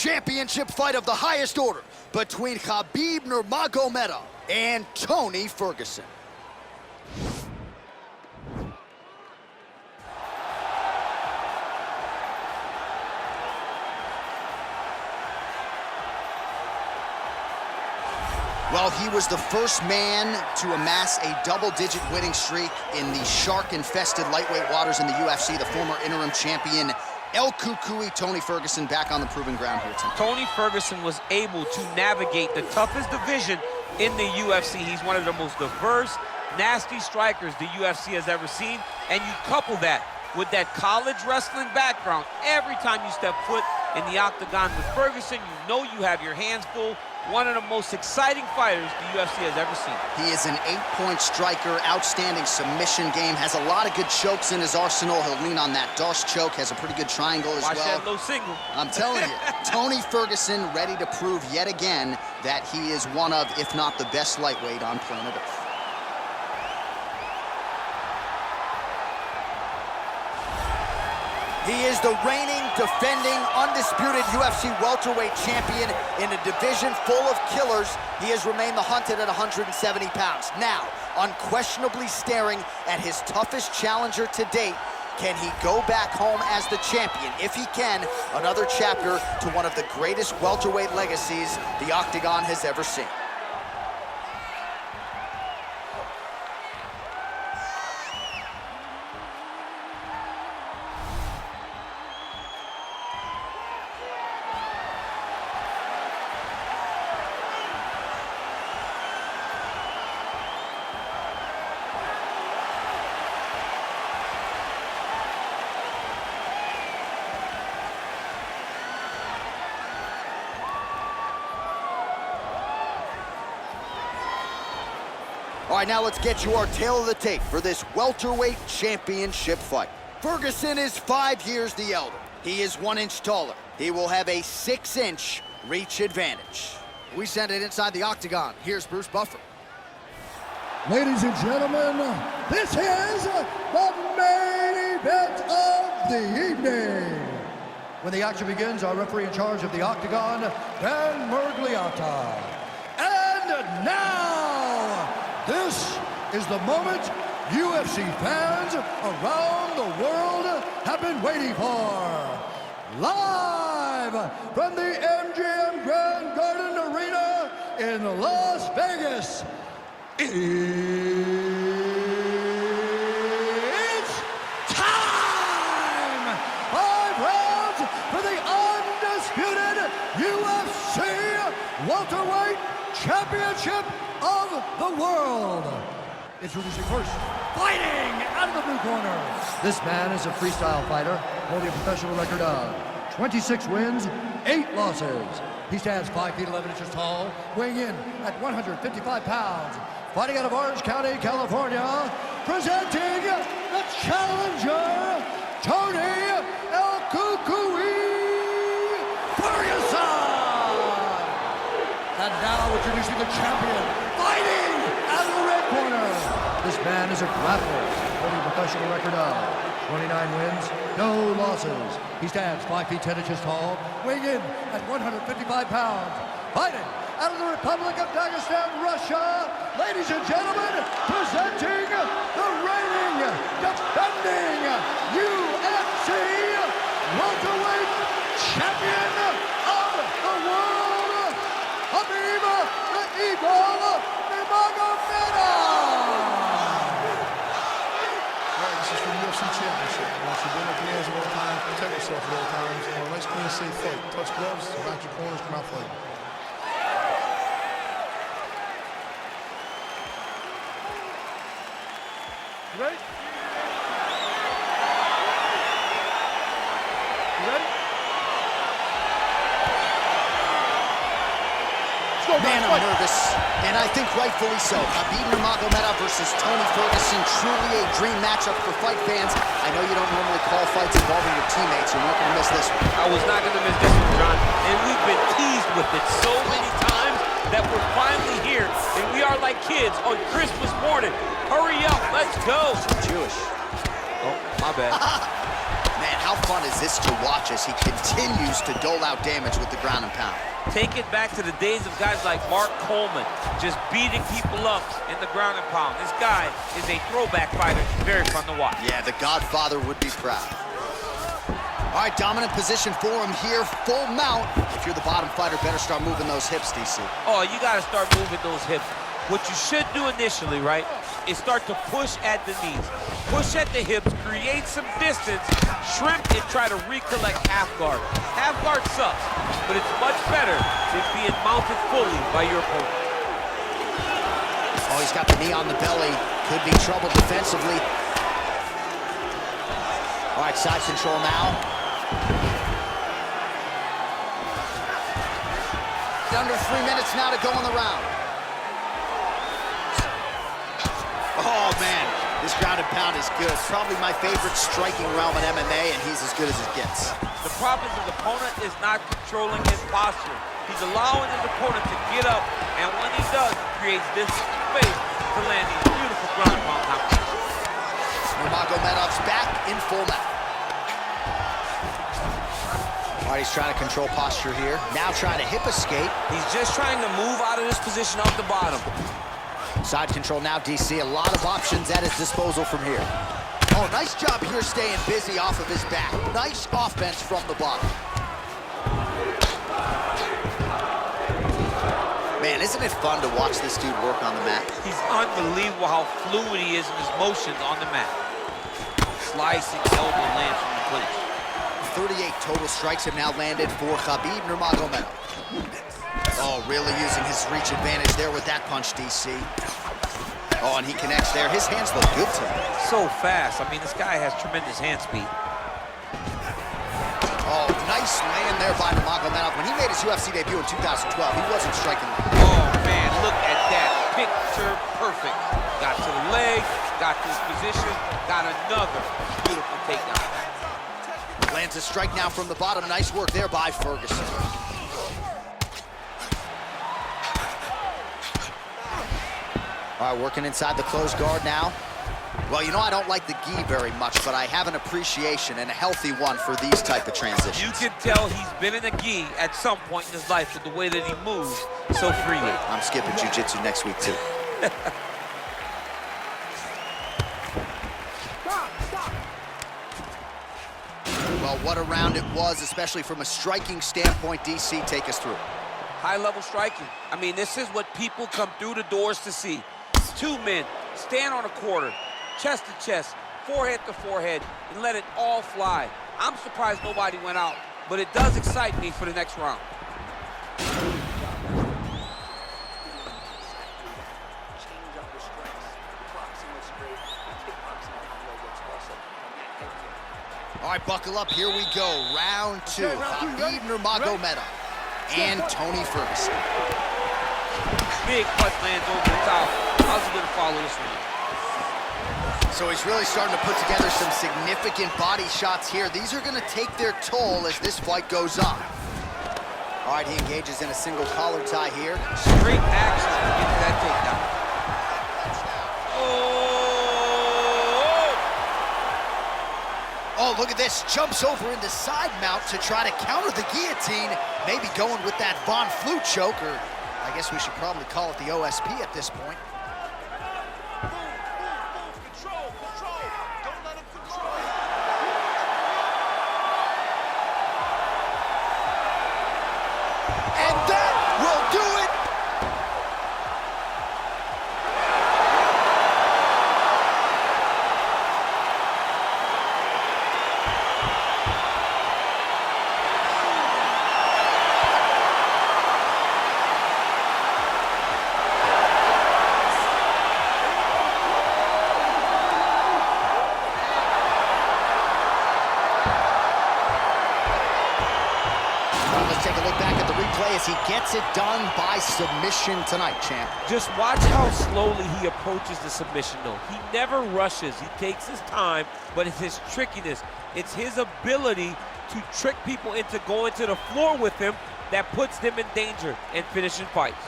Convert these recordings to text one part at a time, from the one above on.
championship fight of the highest order between Khabib Nurmagomedov and Tony Ferguson. Well, he was the first man to amass a double-digit winning streak in the shark-infested lightweight waters in the UFC. The former interim champion, El Cucuy, Tony Ferguson, back on the proving ground here tonight. Tony Ferguson was able to navigate the toughest division in the UFC. He's one of the most diverse, nasty strikers the UFC has ever seen. And you couple that with that college wrestling background. Every time you step foot in the octagon with Ferguson, you know you have your hands full. One of the most exciting fighters the UFC has ever seen. He is an 8-point striker, outstanding submission game, has a lot of good chokes in his arsenal. He'll lean on that Darce choke, has a pretty good triangle as well. Watch that low single. I'm telling you, Tony Ferguson ready to prove yet again that he is one of, if not the best lightweight on planet Earth. He is the reigning, defending, undisputed UFC welterweight champion in a division full of killers. He has remained the hunted at 170 pounds. Now, unquestionably staring at his toughest challenger to date. Can he go back home as the champion? If he can, another chapter to one of the greatest welterweight legacies the Octagon has ever seen. All right, now let's get you our tail of the tape for this welterweight championship fight. Ferguson is 5 years the elder. He is 1 inch taller. He will have a 6-inch reach advantage. We send it inside the octagon. Here's Bruce Buffer. Ladies and gentlemen, this is the main event of the evening. When the action begins, our referee in charge of the octagon, Dan Mergliata. And now, this is the moment UFC fans around the world have been waiting for. Live from the MGM Grand Garden Arena in Las Vegas, it's time! 5 rounds for the undisputed UFC welterweight championship of the world. Introducing first, fighting out of the blue corner. This man is a freestyle fighter, holding a professional record of 26 wins, 8 losses. He stands 5 feet 11 inches tall, weighing in at 155 pounds. Fighting out of Orange County, California, presenting the challenger, Tony El Cucuy Ferguson. And now introducing the champion, fighting out of the red corner. This man is a grappler, holding a professional record of 29 wins, no losses. He stands 5 feet 10 inches tall, weighing in at 155 pounds. Fighting out of the Republic of Dagestan, Russia, ladies and gentlemen, presenting the reigning, defending UFC welterweight champion of the world, Khabib Nurmagomedov. This is for the UFC Championship. Once you've been up in the hands at all times, protect yourself at all times. Nice, clean, safe fight. Touch gloves, back your corners, come out fighting. You ready? You ready? Man, I'm nervous, and I think rightfully so. Khabib Nurmagomedov versus Tony Ferguson, truly a dream matchup for fight fans. I know you don't normally call fights involving your teammates. You're not going to miss this one. I was not going to miss this one, John. And we've been teased with it so many times that we're finally here. And we are like kids on Christmas morning. Hurry up, let's go. Jewish. Oh, my bad. Man, how how fun is this to watch as he continues to dole out damage with the ground and pound? Take it back to the days of guys like Mark Coleman, just beating people up in the ground and pound. This guy is a throwback fighter. Very fun to watch. Yeah, the Godfather would be proud. All right, dominant position for him here, full mount. If you're the bottom fighter, better start moving those hips, DC. Oh, you got to start moving those hips. What you should do initially, right, is start to push at the knees. Push at the hips, create some distance, shrimp, and try to recollect half guard. Half guard sucks, but it's much better than being mounted fully by your opponent. Oh, he's got the knee on the belly. Could be trouble defensively. All right, side control now. Under 3 minutes now to go in the round. Oh, man, this ground and pound is good. Probably my favorite striking realm in MMA, and he's as good as it gets. The problem is his opponent is not controlling his posture. He's allowing his opponent to get up, and when he does, he creates this space to land these beautiful ground and pound knockouts. Nurmagomedov's back in full mount. All right, he's trying to control posture here. Now trying to hip escape. He's just trying to move out of this position off the bottom. Side control now, DC. A lot of options at his disposal from here. Oh, nice job here staying busy off of his back. Nice offense from the bottom. Man, isn't it fun to watch this dude work on the mat? He's unbelievable how fluid he is in his motions on the mat. Slicing elbow lands from the clinch. 38 total strikes have now landed for Khabib Nurmagomedov. Oh, really using his reach advantage there with that punch, DC. Oh, and he connects there. His hands look good to him. So fast. I mean, this guy has tremendous hand speed. Oh, nice land there by Nurmagomedov. When he made his UFC debut in 2012, he wasn't striking like that. Oh, man, look at that. Picture perfect. Got to the leg, got to his position, got another beautiful takedown. Lands a strike now from the bottom. Nice work there by Ferguson. All right, working inside the closed guard now. Well, you know, I don't like the gi very much, but I have an appreciation, and a healthy one, for these type of transitions. You can tell he's been in a gi at some point in his life with the way that he moves so freely. I'm skipping jiu-jitsu next week, too. Well, what a round it was, especially from a striking standpoint. DC, take us through. High-level striking. I mean, this is what people come through the doors to see. Two men stand on a quarter, chest to chest, forehead to forehead, and let it all fly. I'm surprised nobody went out, but it does excite me for the next round. All right, buckle up. Here we go. Round two. Khabib Nurmagomedov and Tony Ferguson. Big punch lands over the top. How's he going to follow this one? So he's really starting to put together some significant body shots here. These are going to take their toll as this fight goes on. All right, he engages in a single collar tie here. Straight action to get to that takedown. Oh, look at this. Jumps over into side mount to try to counter the guillotine. Maybe going with that Von Flue choke, or I guess we should probably call it the OSP at this point. And that will do it. Let's take a look back at the replay as he gets it done by submission tonight, champ. Just watch how slowly he approaches the submission, though. He never rushes. He takes his time, but it's his trickiness. It's his ability to trick people into going to the floor with him that puts them in danger and finishing fights.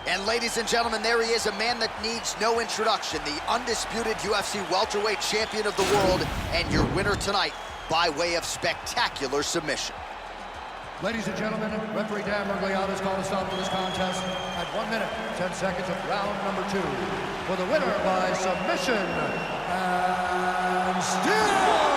And ladies and gentlemen, there he is, a man that needs no introduction, the undisputed UFC welterweight champion of the world, and your winner tonight by way of spectacular submission. Ladies and gentlemen, referee Dan Miragliotta's called a stop to this contest at 1 minute, 10 seconds of round number 2. For the winner by submission, and still